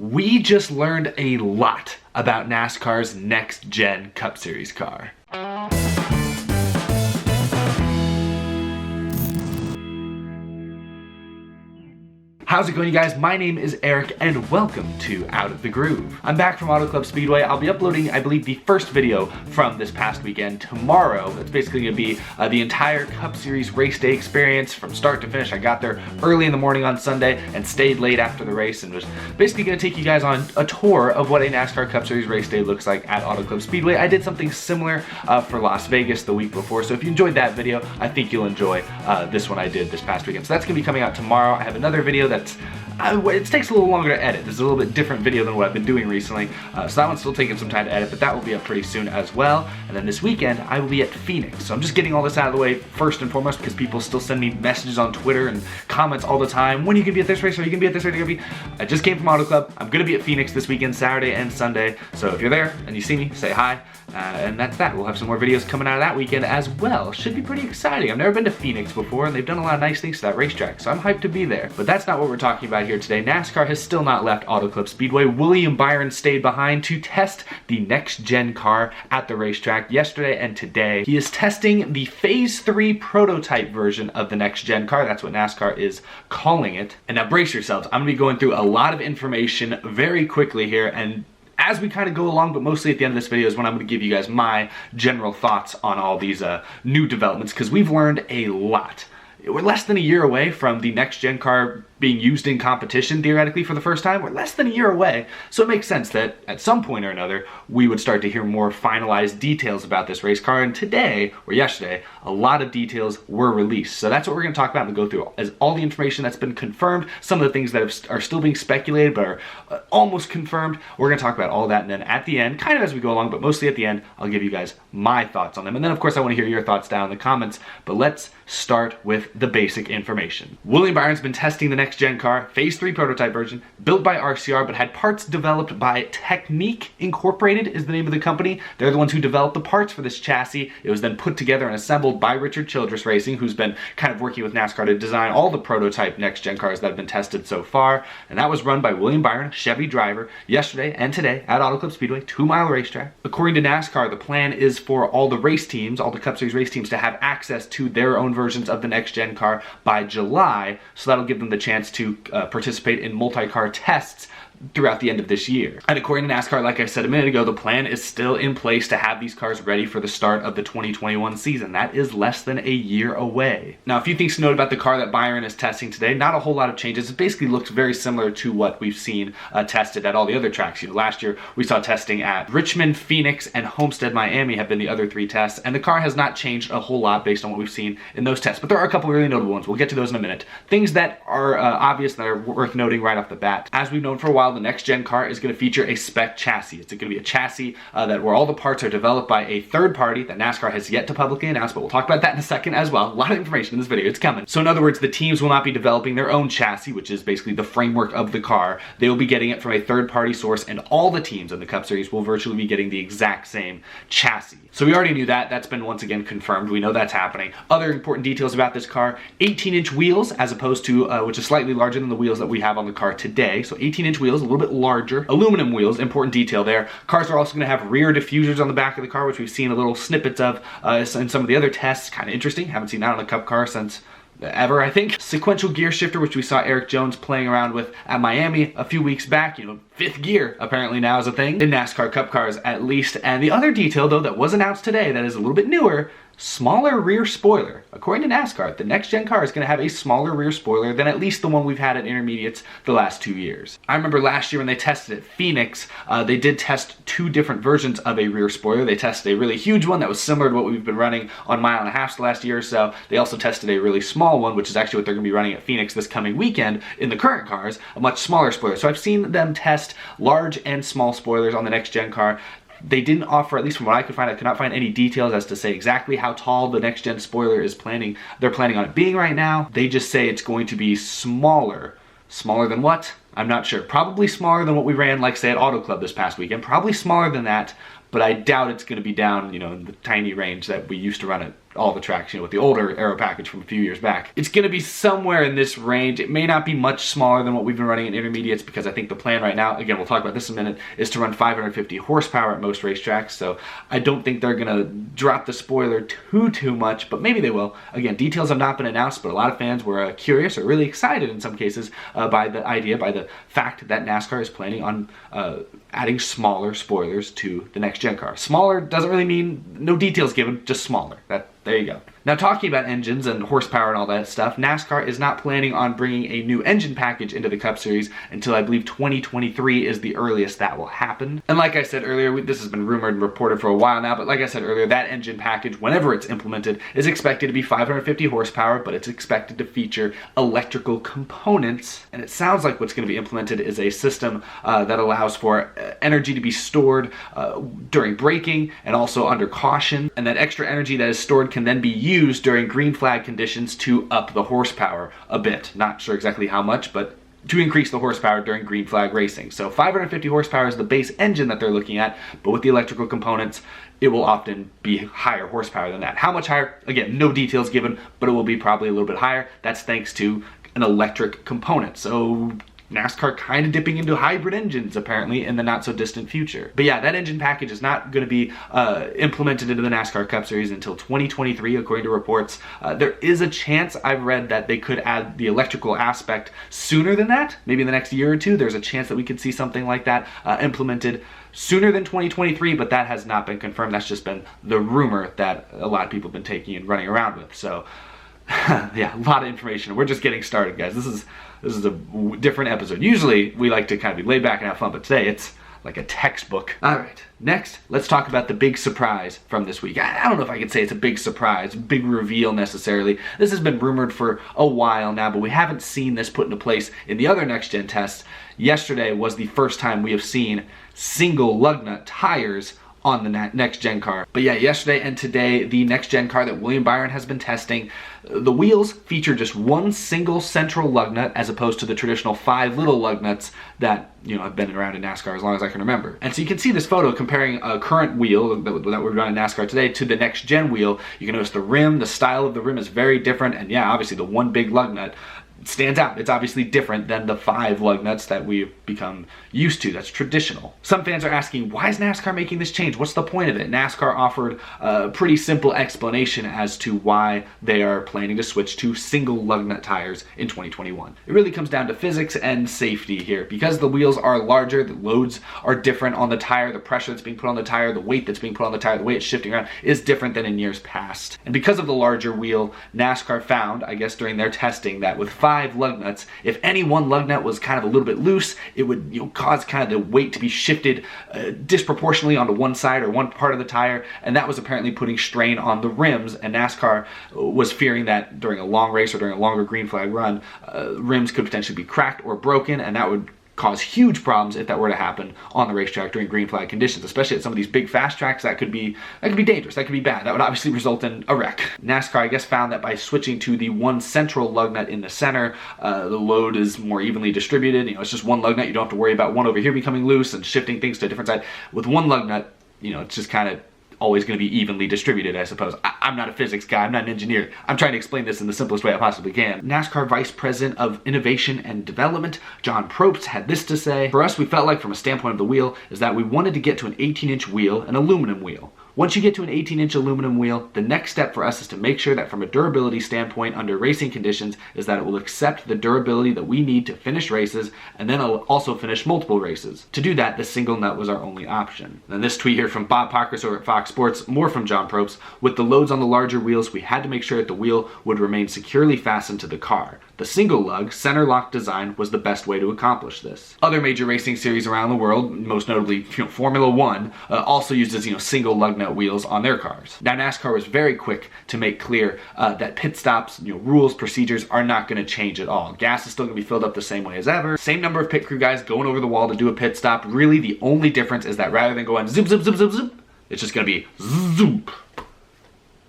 We just learned a lot about NASCAR's next-gen Cup Series car. How's it going, you guys? My name is Eric and welcome to Out of the Groove. I'm back from Auto Club Speedway. I'll be uploading, I believe, the first video from this past weekend tomorrow. It's basically going to be the entire Cup Series race day experience from start to finish. I got there early in the morning on Sunday and stayed late after the race and was basically going to take you guys on a tour of what a NASCAR Cup Series race day looks like at Auto Club Speedway. I did something similar for Las Vegas the week before, so if you enjoyed that video, I think you'll enjoy this one I did this past weekend. So that's going to be coming out tomorrow. I have another video that's it takes a little longer to edit. This is a little bit different video than what I've been doing recently, so that one's still taking some time to edit, but that will be up pretty soon as well. And then this weekend, I will be at Phoenix. So I'm just getting all this out of the way first and foremost because people still send me messages on Twitter and comments all the time. When are you gonna be at this race? Are you gonna be at this race? I just came from Auto Club. I'm gonna be at Phoenix this weekend, Saturday and Sunday. So if you're there and you see me, say hi. And that's that. We'll have some more videos coming out of that weekend as well. Should be pretty exciting. I've never been to Phoenix before, and they've done a lot of nice things to that racetrack, so I'm hyped to be there. But that's not what we're talking about here today. NASCAR has still not left Auto Club Speedway. William Byron stayed behind to test the next-gen car at the racetrack yesterday and today. He is testing the Phase 3 prototype version of the next-gen car. That's what NASCAR is calling it. And now brace yourselves. I'm going to be going through a lot of information very quickly here, and as we kind of go along, but mostly at the end of this video is when I'm going to give you guys my general thoughts on all these new developments, because we've learned a lot. We're less than a year away from the next-gen car being used in competition, theoretically, for the first time. We're less than a year away, so it makes sense that at some point or another, we would start to hear more finalized details about this race car, and today, or yesterday, a lot of details were released. So that's what we're going to talk about and go through as all the information that's been confirmed, some of the things that are still being speculated but are almost confirmed. We're going to talk about all that, and then at the end, kind of as we go along, but mostly at the end, I'll give you guys my thoughts on them. And then, of course, I want to hear your thoughts down in the comments, but let's start with the basic information. William Byron's been testing the next-gen car, Phase 3 prototype version, built by RCR, but had parts developed by Technic Incorporated is the name of the company. They're the ones who developed the parts for this chassis. It was then put together and assembled by Richard Childress Racing, who's been kind of working with NASCAR to design all the prototype next-gen cars that have been tested so far. And that was run by William Byron, Chevy driver, yesterday and today at Auto Club Speedway, 2-mile racetrack. According to NASCAR, the plan is for all the race teams, all the Cup Series race teams, to have access to their own versions of the next-gen car by July, so that'll give them the chance to participate in multi-car tests throughout the end of this year. And according to NASCAR, like I said a minute ago, the plan is still in place to have these cars ready for the start of the 2021 season. That is less than a year away. Now, a few things to note about the car that Byron is testing today. Not a whole lot of changes. It basically looks very similar to what we've seen tested at all the other tracks. You know, last year we saw testing at Richmond, Phoenix, and Homestead, Miami have been the other 3 tests, and the car has not changed a whole lot based on what we've seen in those tests. But there are a couple really notable ones. We'll get to those in a minute. Things that are obvious that are worth noting right off the bat. As we've known for a while, the next-gen car is going to feature a spec chassis. It's going to be a chassis where all the parts are developed by a third party that NASCAR has yet to publicly announce, but we'll talk about that in a second as well. A lot of information in this video. It's coming. So in other words, the teams will not be developing their own chassis, which is basically the framework of the car. They will be getting it from a third-party source, and all the teams in the Cup Series will virtually be getting the exact same chassis. So we already knew that. That's been once again confirmed. We know that's happening. Other important details about this car: 18-inch wheels as opposed to, which is slightly larger than the wheels that we have on the car today. So 18-inch wheels, a little bit larger. Aluminum wheels, important detail there. Cars are also going to have rear diffusers on the back of the car, which we've seen a little snippets of in some of the other tests. Kind of interesting. Haven't seen that on a Cup car since ever, I think. Sequential gear shifter, which we saw Eric Jones playing around with at Miami a few weeks back. You know, 5th gear apparently now is a thing in NASCAR Cup cars at least. And the other detail, though, that was announced today that is a little bit newer: smaller rear spoiler. According to NASCAR, the next-gen car is going to have a smaller rear spoiler than at least the one we've had at intermediates the last 2 years. I remember last year when they tested at Phoenix, they did test 2 different versions of a rear spoiler. They tested a really huge one that was similar to what we've been running on 1.5 miles the last year or so. They also tested a really small one, which is actually what they're going to be running at Phoenix this coming weekend in the current cars, a much smaller spoiler. So I've seen them test large and small spoilers on the next-gen car. They didn't offer, at least from what I could find, I could not find any details as to say exactly how tall the next-gen spoiler is they're planning on it being right now. They just say it's going to be smaller. Smaller than what? I'm not sure. Probably smaller than what we ran, like, say, at Auto Club this past weekend. Probably smaller than that, but I doubt it's going to be down, you know, in the tiny range that we used to run at all the tracks, with the older aero package from a few years back. It's going to be somewhere in this range. It may not be much smaller than what we've been running in intermediates, because I think the plan right now, again, we'll talk about this in a minute, is to run 550 horsepower at most racetracks. So I don't think they're going to drop the spoiler too much, but maybe they will. Again, details have not been announced, but a lot of fans were curious or really excited in some cases by the fact that NASCAR is planning on adding smaller spoilers to the next gen car. Smaller doesn't really mean no details given, just smaller. There you go. Now, talking about engines and horsepower and all that stuff, NASCAR is not planning on bringing a new engine package into the Cup Series until I believe 2023 is the earliest that will happen. And like I said earlier, this has been rumored and reported for a while now, but like I said earlier, that engine package, whenever it's implemented, is expected to be 550 horsepower, but it's expected to feature electrical components. And it sounds like what's going to be implemented is a system that allows for energy to be stored during braking and also under caution. And that extra energy that is stored can then be used during green flag conditions to up the horsepower a bit. Not sure exactly how much, but to increase the horsepower during green flag racing. So 550 horsepower is the base engine that they're looking at, but with the electrical components, it will often be higher horsepower than that. How much higher? Again, no details given, but it will be probably a little bit higher. That's thanks to an electric component. So NASCAR kind of dipping into hybrid engines apparently in the not so distant future. But yeah, that engine package is not going to be implemented into the NASCAR Cup Series until 2023 according to reports. There is a chance, I've read, that they could add the electrical aspect sooner than that, maybe in the next year or two. There's a chance that we could see something like that implemented sooner than 2023, but that has not been confirmed. That's just been the rumor that a lot of people have been taking and running around with. So yeah, a lot of information. We're just getting started, guys. This is a different episode. Usually we like to kind of be laid back and have fun, but today it's like a textbook. All right, next, let's talk about the big surprise from this week. I don't know if I could say it's a big surprise, big reveal necessarily. This has been rumored for a while now, but we haven't seen this put into place in the other next-gen tests. Yesterday was the first time we have seen single lug nut tires on the next gen car. But yeah, yesterday and today, the next gen car that William Byron has been testing, the wheels feature just one single central lug nut as opposed to the traditional 5 little lug nuts that, have been around in NASCAR as long as I can remember. And so you can see this photo comparing a current wheel that we're running in NASCAR today to the next gen wheel. You can notice the rim, the style of the rim is very different, and yeah, obviously the one big lug nut stands out. It's obviously different than the 5 lug nuts that we've become used to. That's traditional. Some fans are asking, why is NASCAR making this change? What's the point of it? NASCAR offered a pretty simple explanation as to why they are planning to switch to single lug nut tires in 2021. It really comes down to physics and safety here. Because the wheels are larger, the loads are different on the tire, the pressure that's being put on the tire, the weight that's being put on the tire, the way it's shifting around is different than in years past. And because of the larger wheel, NASCAR found, I guess during their testing, that with 5 lug nuts, if any one lug nut was kind of a little bit loose, it would cause kind of the weight to be shifted disproportionately onto one side or one part of the tire, and that was apparently putting strain on the rims, and NASCAR was fearing that during a long race or during a longer green flag run, rims could potentially be cracked or broken, and that would cause huge problems if that were to happen on the racetrack during green flag conditions, especially at some of these big fast tracks. That could be dangerous, that could be bad, that would obviously result in a wreck. NASCAR, I guess, found that by switching to the one central lug nut in the center, the load is more evenly distributed. It's just one lug nut, you don't have to worry about one over here becoming loose and shifting things to a different side. With one lug nut, it's just kind of always going to be evenly distributed, I suppose. I'm not a physics guy, I'm not an engineer. I'm trying to explain this in the simplest way I possibly can. NASCAR Vice President of Innovation and Development, John Probst, had this to say: "For us, we felt like from a standpoint of the wheel is that we wanted to get to an 18-inch wheel, an aluminum wheel. Once you get to an 18-inch aluminum wheel, the next step for us is to make sure that from a durability standpoint under racing conditions is that it will accept the durability that we need to finish races, and then it'll also finish multiple races. To do that, the single nut was our only option." And this tweet here from Bob Pockrass over at Fox Sports, more from John Probst: "With the loads on the larger wheels, we had to make sure that the wheel would remain securely fastened to the car. The single lug, center lock design was the best way to accomplish this." Other major racing series around the world, most notably Formula One, also uses single lug nut wheels on their cars. Now NASCAR was very quick to make clear that pit stops, rules, procedures are not going to change at all. Gas is still going to be filled up the same way as ever. Same number of pit crew guys going over the wall to do a pit stop. Really, the only difference is that rather than going zoop, zoop, zoop, zoop, zoop, it's just going to be zoop.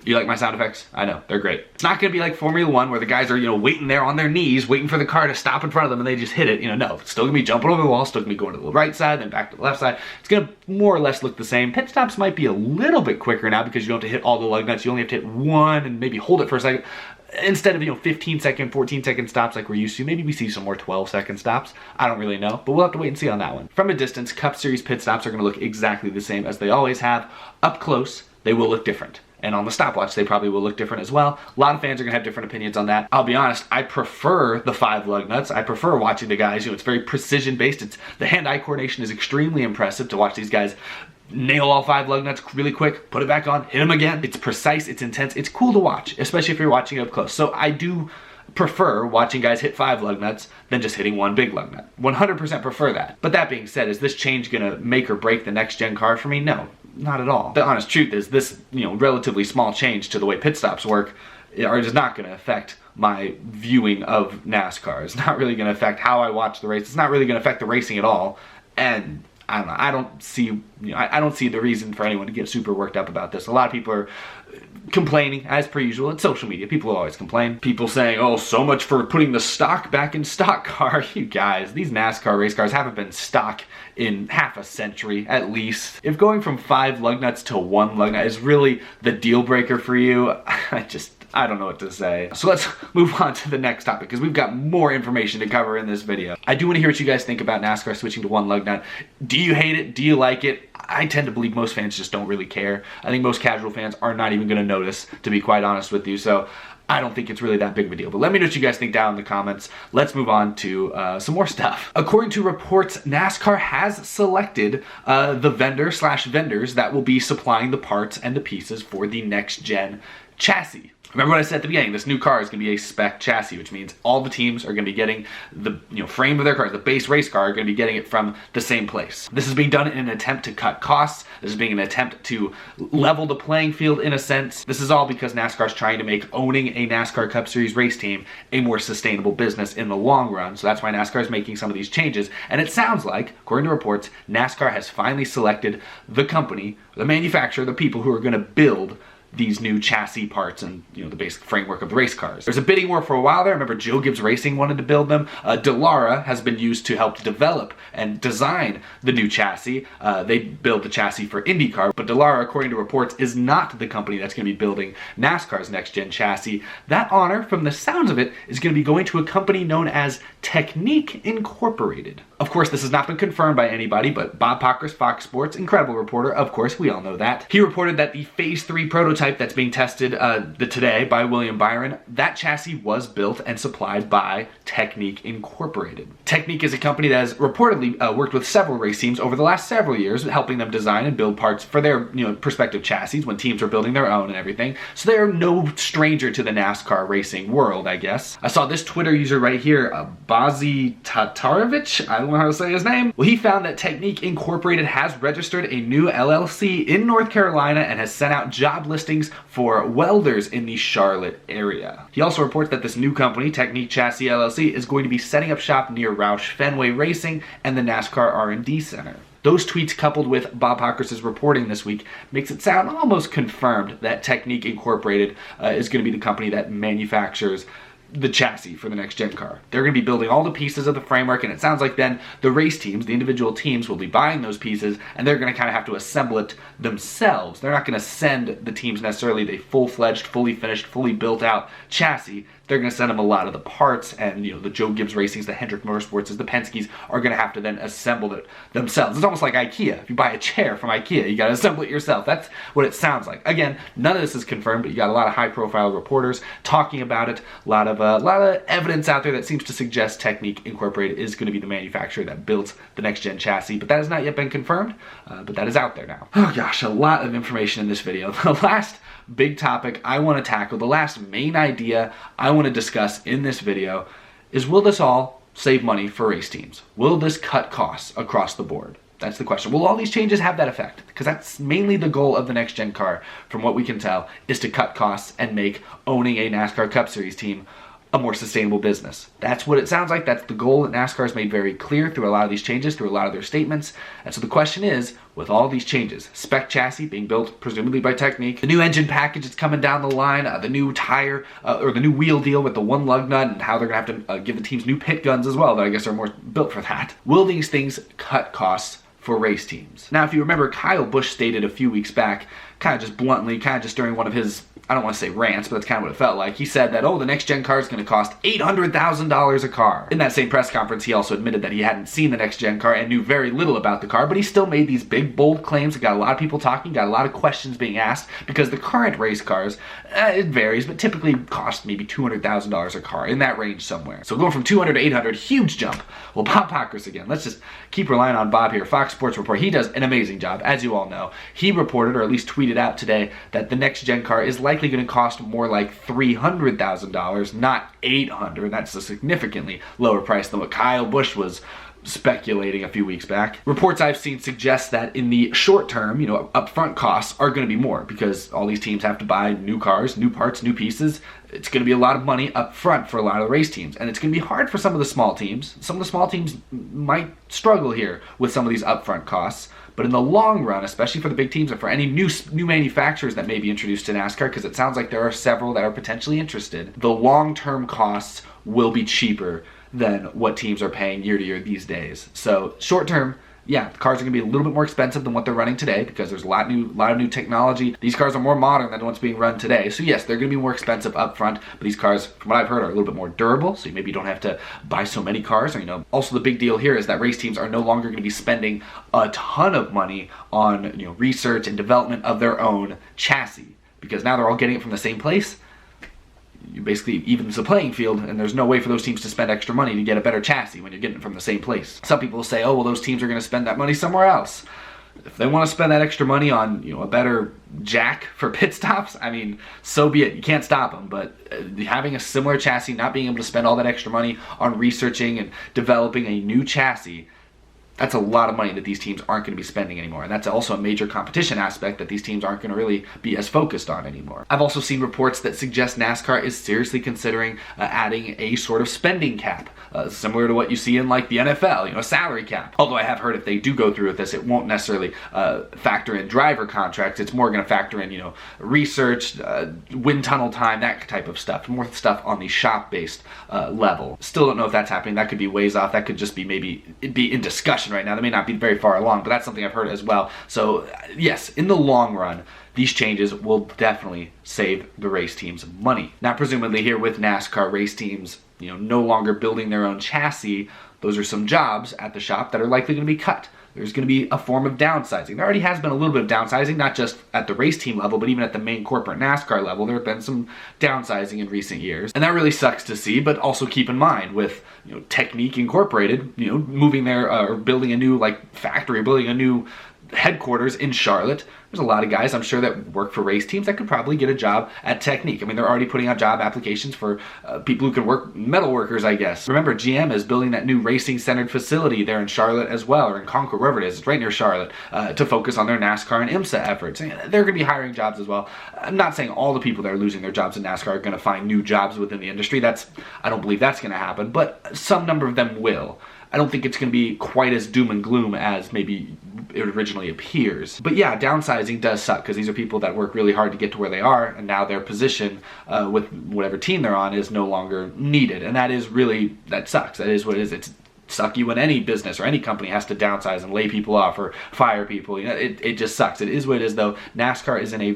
You like my sound effects? I know, they're great. It's not gonna be like Formula One where the guys are, waiting there on their knees, waiting for the car to stop in front of them and they just hit it. No, it's still gonna be jumping over the wall, still gonna be going to the right side, then back to the left side. It's gonna more or less look the same. Pit stops might be a little bit quicker now because you don't have to hit all the lug nuts. You only have to hit one and maybe hold it for a second. Instead of 15 second, 14 second stops like we're used to. Maybe we see some more 12-second stops. I don't really know, but we'll have to wait and see on that one. From a distance, Cup Series pit stops are going to look exactly the same as they always have. Up close, they will look different. And on the stopwatch, they probably will look different as well. A lot of fans are going to have different opinions on that. I'll be honest, I prefer the 5 lug nuts. I prefer watching the guys. It's very precision based. The hand-eye coordination is extremely impressive to watch these guys nail all 5 lug nuts really quick, put it back on, hit them again. It's precise, it's intense, it's cool to watch, especially if you're watching it up close. So I do prefer watching guys hit 5 lug nuts than just hitting 1 big lug nut. 100% prefer that. But that being said, is this change gonna make or break the next gen car for me? No, not at all. The honest truth is this, relatively small change to the way pit stops work is not gonna affect my viewing of NASCAR. It's not really gonna affect how I watch the race. It's not really gonna affect the racing at all. And I don't know, I don't see the reason for anyone to get super worked up about this. A lot of people are complaining, as per usual. It's social media. People will always complain. People saying, oh, so much for putting the stock back in stock car. You guys, these NASCAR race cars haven't been stock in half a century, at least. If going from 5 lug nuts to 1 lug nut is really the deal breaker for you, I don't know what to say. So let's move on to the next topic because we've got more information to cover in this video. I do want to hear what you guys think about NASCAR switching to 1 lug nut. Do you hate it? Do you like it? I tend to believe most fans just don't really care. I think most casual fans are not even going to notice, to be quite honest with you. So I don't think it's really that big of a deal. But let me know what you guys think down in the comments. Let's move on to some more stuff. According to reports, NASCAR has selected the vendors that will be supplying the parts and the pieces for the next gen chassis. Remember what I said at the beginning, this new car is going to be a spec chassis, which means all the teams are going to be getting the frame of their cars, the base race car, are going to be getting it from the same place. This is being done in an attempt to cut costs. This is being an attempt to level the playing field in a sense. This is all because NASCAR is trying to make owning a NASCAR Cup Series race team a more sustainable business in the long run. So that's why NASCAR is making some of these changes. And it sounds like, according to reports, NASCAR has finally selected the company, the manufacturer, the people who are going to build these new chassis parts and the basic framework of the race cars. There's a bidding war for a while there. Remember, Joe Gibbs Racing wanted to build them. Dallara has been used to help develop and design the new chassis. They build the chassis for IndyCar, but Dallara, according to reports, is not the company that's going to be building NASCAR's next-gen chassis. That honor, from the sounds of it, is going to be going to a company known as Technic Incorporated. Of course, this has not been confirmed by anybody, but Bob Pockrass, Fox Sports, incredible reporter, of course, we all know that. He reported that the Phase 3 prototype that's being tested today by William Byron, that chassis was built and supplied by Technic Incorporated. Technic is a company that has reportedly worked with several race teams over the last several years, helping them design and build parts for their prospective chassis when teams are building their own and everything. So they're no stranger to the NASCAR racing world, I guess. I saw this Twitter user right here, Bazi Tatarovich, I don't know how to say his name. Well, he found that Technic Incorporated has registered a new LLC in North Carolina and has sent out job listings for welders in the Charlotte area. He also reports that this new company, Technic Chassis LLC, is going to be setting up shop near Roush Fenway Racing and the NASCAR R&D Center. Those tweets, coupled with Bob Pockrass' reporting this week, makes it sound almost confirmed that Technic Incorporated is going to be the company that manufactures the chassis for the next gen car. They're going to be building all the pieces of the framework, and it sounds like then the race teams, the individual teams, will be buying those pieces, and they're going to kind of have to assemble it themselves. They're not going to send the teams necessarily the full-fledged, fully finished, fully built-out chassis. They're going to send them a lot of the parts, and the Joe Gibbs Racings, the Hendrick Motorsports, the Penske's are going to have to then assemble it themselves. It's almost like IKEA. If you buy a chair from IKEA, you got to assemble it yourself. That's what it sounds like. Again, none of this is confirmed, but you got a lot of high-profile reporters talking about it. A lot of evidence out there that seems to suggest Technic Incorporated is going to be the manufacturer that builds the next-gen chassis, but that has not yet been confirmed. But that is out there now. Oh gosh, a lot of information in this video. The last big topic I want to tackle, the last main idea I want to discuss in this video is, will this all save money for race teams? Will this cut costs across the board? That's the question. Will all these changes have that effect? Because that's mainly the goal of the next gen car, from what we can tell, is to cut costs and make owning a NASCAR Cup Series team a more sustainable business. That's what it sounds like. That's the goal that NASCAR has made very clear through a lot of these changes, through a lot of their statements. And so the question is, with all these changes, spec chassis being built presumably by Technic, the new engine package that's coming down the line, the new tire or the new wheel deal with the one lug nut, and how they're gonna have to give the teams new pit guns as well, that I guess are more built for that. Will these things cut costs for race teams? Now, if you remember, Kyle Busch stated a few weeks back, kind of just bluntly, kind of just during one of his, I don't want to say rants, but that's kind of what it felt like. He said that, oh, the next gen car is going to cost $800,000 a car. In that same press conference, he also admitted that he hadn't seen the next gen car and knew very little about the car, but he still made these big, bold claims that got a lot of people talking, got a lot of questions being asked, because the current race cars, it varies, but typically cost maybe $200,000 a car, in that range somewhere. So going from 200 to 800, huge jump. Well, Bob Pockrass again, let's just keep relying on Bob here. Fox Sports Report, he does an amazing job, as you all know. He reported, or at least tweeted out today, that the next gen car is likely going to cost more like $300,000, not $800,000. That's a significantly lower price than what Kyle Busch was speculating a few weeks back. Reports I've seen suggest that in the short term, you know, upfront costs are going to be more because all these teams have to buy new cars, new parts, new pieces. It's going to be a lot of money up front for a lot of the race teams, and it's going to be hard for some of the small teams. Some of the small teams might struggle here with some of these upfront costs, but in the long run, especially for the big teams and for any new manufacturers that may be introduced to NASCAR, because it sounds like there are several that are potentially interested, the long-term costs will be cheaper than what teams are paying year to year these days. So short term, yeah, the cars are going to be a little bit more expensive than what they're running today because there's a lot of new technology. These cars are more modern than what's being run today. So yes, they're going to be more expensive up front, but these cars, from what I've heard, are a little bit more durable, so maybe you don't have to buy so many cars. Or, you know, also the big deal here is that race teams are no longer going to be spending a ton of money on, you know, research and development of their own chassis, because now they're all getting it from the same place. You basically evens the playing field, and there's no way for those teams to spend extra money to get a better chassis when you're getting it from the same place. Some people say, oh, well, those teams are going to spend that money somewhere else. If they want to spend that extra money on, you know, a better jack for pit stops, I mean, so be it. You can't stop them, but having a similar chassis, not being able to spend all that extra money on researching and developing a new chassis, that's a lot of money that these teams aren't going to be spending anymore. And that's also a major competition aspect that these teams aren't going to really be as focused on anymore. I've also seen reports that suggest NASCAR is seriously considering adding a sort of spending cap, similar to what you see in like the NFL, you know, a salary cap. Although I have heard if they do go through with this, it won't necessarily factor in driver contracts. It's more going to factor in, you know, research, wind tunnel time, that type of stuff. More stuff on the shop-based level. Still don't know if that's happening. That could be ways off. That could just be maybe be in discussion right now. They may not be very far along, but that's something I've heard as well. So yes, in the long run, these changes will definitely save the race teams money. Now, presumably here with NASCAR race teams, you know, no longer building their own chassis, those are some jobs at the shop that are likely going to be cut. There's going to be a form of downsizing. There already has been a little bit of downsizing, not just at the race team level, but even at the main corporate NASCAR level. There have been some downsizing in recent years. And that really sucks to see, but also keep in mind with, you know, Technic Incorporated, you know, moving there or building a new like factory, building a new headquarters in Charlotte. There's a lot of guys, I'm sure, that work for race teams that could probably get a job at Technic. I mean, they're already putting out job applications for people who can work, metal workers, I guess. Remember, GM is building that new racing-centered facility there in Charlotte as well, or in Concord, wherever it is. It's right near Charlotte, to focus on their NASCAR and IMSA efforts. And they're going to be hiring jobs as well. I'm not saying all the people that are losing their jobs in NASCAR are going to find new jobs within the industry. I don't believe that's going to happen, but some number of them will. I don't think it's going to be quite as doom and gloom as maybe it originally appears. But yeah, downsizing does suck because these are people that work really hard to get to where they are, and now their position with whatever team they're on is no longer needed. And that sucks. That is what it is. It's sucky when any business or any company has to downsize and lay people off or fire people. You know, it just sucks. It is what it is, though. NASCAR is in a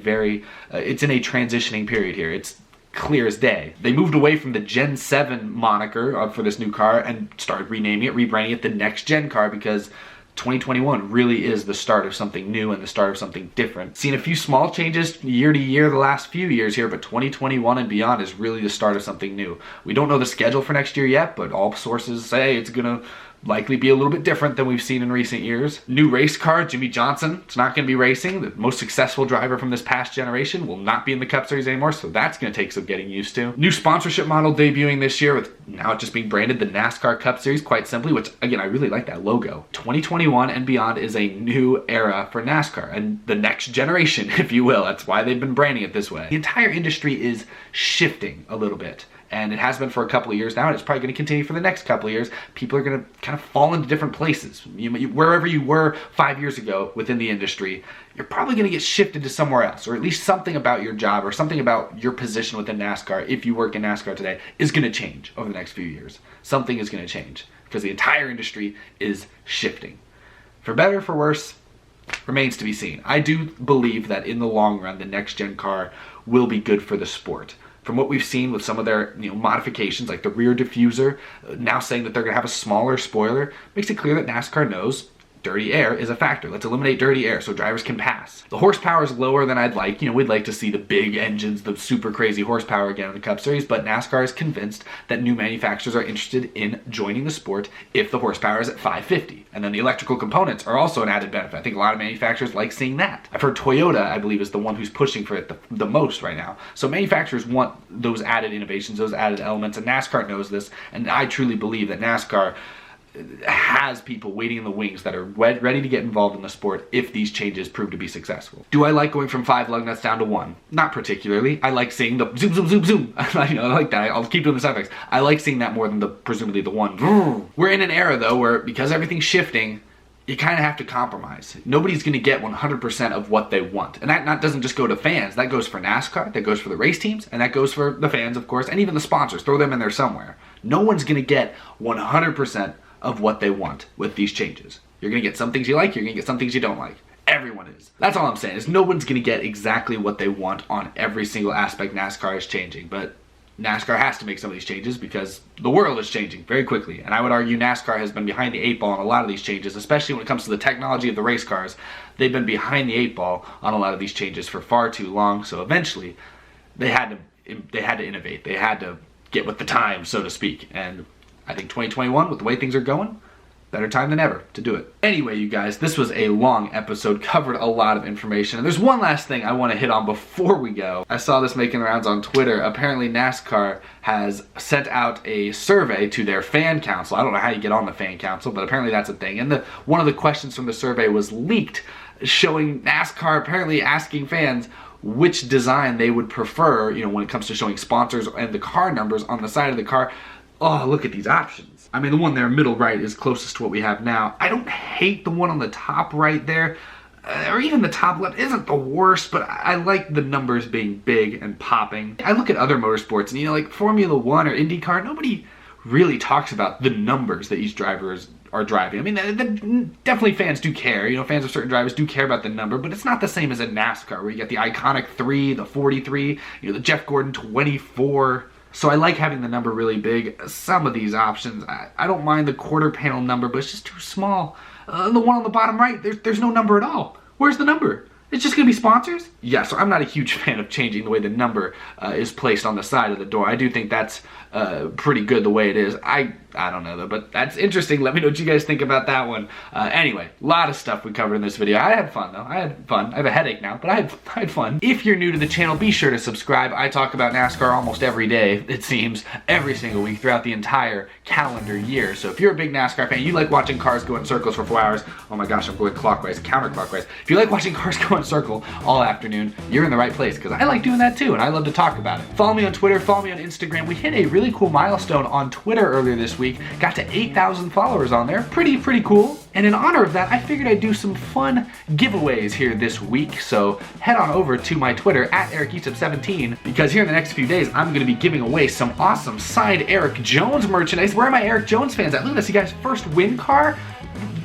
it's in a transitioning period here. It's clear as day. They moved away from the Gen 7 moniker for this new car and started rebranding it the Next Gen car, because 2021 really is the start of something new and the start of something different. Seen a few small changes year to year the last few years here, but 2021 and beyond is really the start of something new. We don't know the schedule for next year yet, but all sources say it's gonna likely be a little bit different than we've seen in recent years. New race car, Jimmy Johnson, it's not going to be racing. The most successful driver from this past generation will not be in the Cup Series anymore, so that's going to take some getting used to. New sponsorship model debuting this year, with now just being branded the NASCAR Cup Series, quite simply, which, again, I really like that logo. 2021 and beyond is a new era for NASCAR, and the next generation, if you will. That's why they've been branding it this way. The entire industry is shifting a little bit. and it has been for a couple of years now, and it's probably going to continue for the next couple of years. People are going to kind of fall into different places. Wherever you were 5 years ago within the industry, you're probably going to get shifted to somewhere else, or at least something about your job or something about your position within NASCAR, if you work in NASCAR today, is going to change over the next few years. Something is going to change because the entire industry is shifting. For better or for worse, remains to be seen. I do believe that in the long run, the next gen car will be good for the sport. From what we've seen with some of their modifications, like the rear diffuser, now saying that they're going to have a smaller spoiler, makes it clear that NASCAR knows dirty air is a factor. Let's eliminate dirty air so drivers can pass. The horsepower is lower than I'd like. We'd like to see the big engines, the super crazy horsepower again in the Cup Series, but NASCAR is convinced that new manufacturers are interested in joining the sport if the horsepower is at 550. And then the electrical components are also an added benefit. I think a lot of manufacturers like seeing that. I've heard Toyota, I believe, is the one who's pushing for it the most right now. So manufacturers want those added innovations, those added elements, and NASCAR knows this, and I truly believe that NASCAR has people waiting in the wings that are ready to get involved in the sport if these changes prove to be successful. Do I like going from 5 lug nuts down to 1? Not particularly. I like seeing the zoom, zoom, zoom, zoom. I like that. I'll keep doing the sound effects. I like seeing that more than presumably the 1. We're in an era though where, because everything's shifting, you kind of have to compromise. Nobody's going to get 100% of what they want. And that doesn't just go to fans. That goes for NASCAR, that goes for the race teams, and that goes for the fans, of course, and even the sponsors. Throw them in there somewhere. No one's going to get 100% of what they want with these changes. You're going to get some things you like, you're going to get some things you don't like. Everyone is. That's all I'm saying, is no one's going to get exactly what they want on every single aspect NASCAR is changing. But NASCAR has to make some of these changes because the world is changing very quickly. And I would argue NASCAR has been behind the 8 ball on a lot of these changes, especially when it comes to the technology of the race cars. They've been behind the 8 ball on a lot of these changes for far too long. So eventually, they had to innovate. They had to get with the times, so to speak. And I think 2021, with the way things are going, better time than ever to do it. Anyway, you guys, this was a long episode, covered a lot of information. And there's one last thing I want to hit on before we go. I saw this making rounds on Twitter. Apparently NASCAR has sent out a survey to their fan council. I don't know how you get on the fan council, but apparently that's a thing. And one of the questions from the survey was leaked, showing NASCAR apparently asking fans which design they would prefer, when it comes to showing sponsors and the car numbers on the side of the car. Oh, look at these options. I mean, the one there middle right is closest to what we have now. I don't hate the one on the top right there, or even the top left isn't the worst, but I like the numbers being big and popping. I look at other motorsports and, like Formula 1 or IndyCar, nobody really talks about the numbers that each drivers are driving. I mean, definitely fans do care. Fans of certain drivers do care about the number, but it's not the same as a NASCAR where you get the iconic 3, the 43, the Jeff Gordon 24. So I like having the number really big. Some of these options, I don't mind the quarter panel number, but it's just too small. The one on the bottom right, there's no number at all. Where's the number? It's just going to be sponsors? Yeah, so I'm not a huge fan of changing the way the number is placed on the side of the door. I do think that's pretty good the way it is. I don't know though, but that's interesting. Let me know what you guys think about that one. Anyway, a lot of stuff we covered in this video. I had fun though. I had fun. I have a headache now, but I had fun. If you're new to the channel, be sure to subscribe. I talk about NASCAR almost every day, it seems, every single week throughout the entire calendar year. So if you're a big NASCAR fan, you like watching cars go in circles for 4 hours. Oh my gosh, I'm going clockwise, counterclockwise. If you like watching cars go in circle all afternoon, you're in the right place because I like doing that too, and I love to talk about it. Follow me on Twitter, follow me on Instagram. We hit a really cool milestone on Twitter earlier this week. Got to 8,000 followers on there. Pretty cool. And in honor of that, I figured I'd do some fun giveaways here this week. So head on over to my Twitter at EricEsop17 because here in the next few days, I'm going to be giving away some awesome signed Eric Jones merchandise. Where are my Eric Jones fans at? Look at this, you guys. First win car,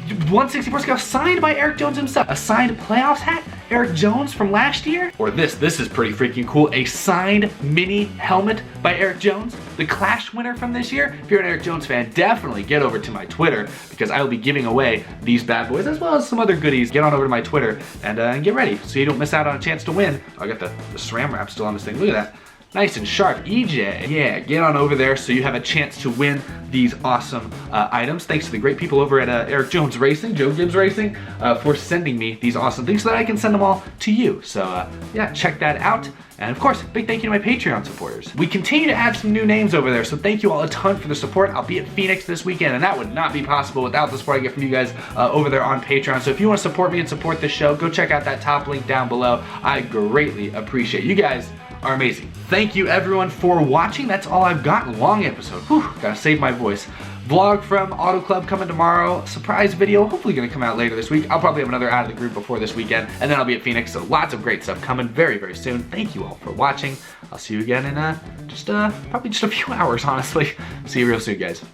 164 scale, signed by Eric Jones himself. A signed playoffs hat, Eric Jones from last year. Or this is pretty freaking cool. A signed mini helmet by Eric Jones, the Clash winner from this year. If you're an Eric Jones fan, definitely get over to my Twitter because I will be giving away these bad boys as well as some other goodies. Get on over to my Twitter and get ready so you don't miss out on a chance to win. I got the SRAM wrap still on this thing. Look at that. Nice and sharp, EJ. Yeah, get on over there so you have a chance to win these awesome items. Thanks to the great people over at Eric Jones Racing, Joe Gibbs Racing, for sending me these awesome things so that I can send them all to you. So yeah, check that out. And of course, big thank you to my Patreon supporters. We continue to add some new names over there, so thank you all a ton for the support. I'll be at Phoenix this weekend, and that would not be possible without the support I get from you guys over there on Patreon. So if you want to support me and support the show, go check out that top link down below. I greatly appreciate you guys. are amazing. Thank you everyone for watching. That's all I've got. Long episode. Whew, gotta save my voice. Vlog from Auto Club coming tomorrow. Surprise video, hopefully gonna come out later this week. I'll probably have another Out of the Group before this weekend, and then I'll be at Phoenix, so lots of great stuff coming very, very soon. Thank you all for watching. I'll see you again in probably just a few hours, honestly. See you real soon, guys.